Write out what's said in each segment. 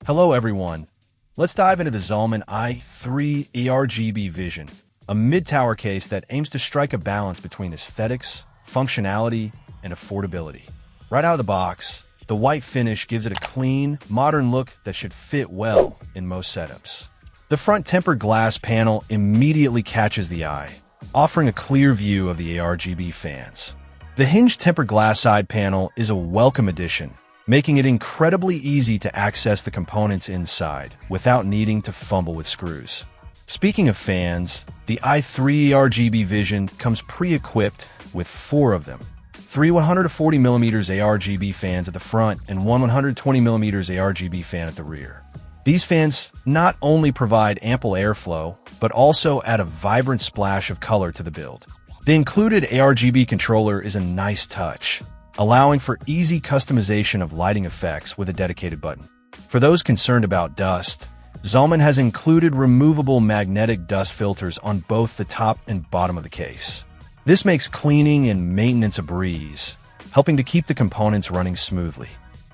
Hello everyone. Let's dive into the Zalman i3 ARGB Vision, a mid-tower case that aims to strike a balance between aesthetics, functionality, and affordability. Right out of the box, the white finish gives it a clean, modern look that should fit well in most setups. The front tempered glass panel immediately catches the eye, offering a clear view of the ARGB fans. The hinged tempered glass side panel is a welcome addition, making it incredibly easy to access the components inside without needing to fumble with screws. Speaking of fans, the i3 ARGB Vision comes pre-equipped with 4 of them. 3 140mm ARGB fans at the front and 1 120mm ARGB fan at the rear. These fans not only provide ample airflow, but also add a vibrant splash of color to the build. The included ARGB controller is a nice touch, allowing for easy customization of lighting effects with a dedicated button. For those concerned about dust, Zalman has included removable magnetic dust filters on both the top and bottom of the case. This makes cleaning and maintenance a breeze, helping to keep the components running smoothly.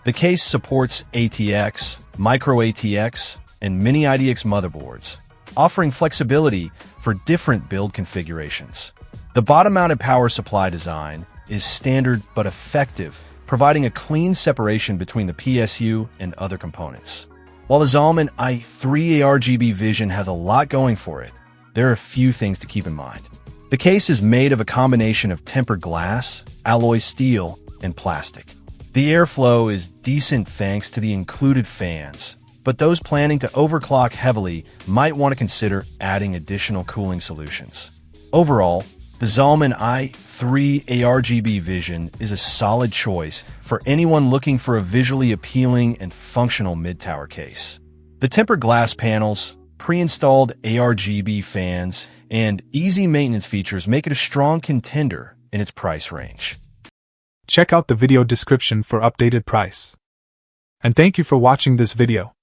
The case supports ATX, micro ATX, and mini IDX motherboards, offering flexibility for different build configurations. The bottom-mounted power supply design is standard but effective, providing a clean separation between the PSU and other components. While the Zalman i3 ARGB Vision has a lot going for it, there are a few things to keep in mind. The case is made of a combination of tempered glass, alloy steel, and plastic. The airflow is decent thanks to the included fans, but those planning to overclock heavily might want to consider adding additional cooling solutions. Overall, the Zalman i3 ARGB Vision is a solid choice for anyone looking for a visually appealing and functional mid-tower case. The tempered glass panels, pre-installed ARGB fans, and easy maintenance features make it a strong contender in its price range. Check out the video description for updated price. And thank you for watching this video.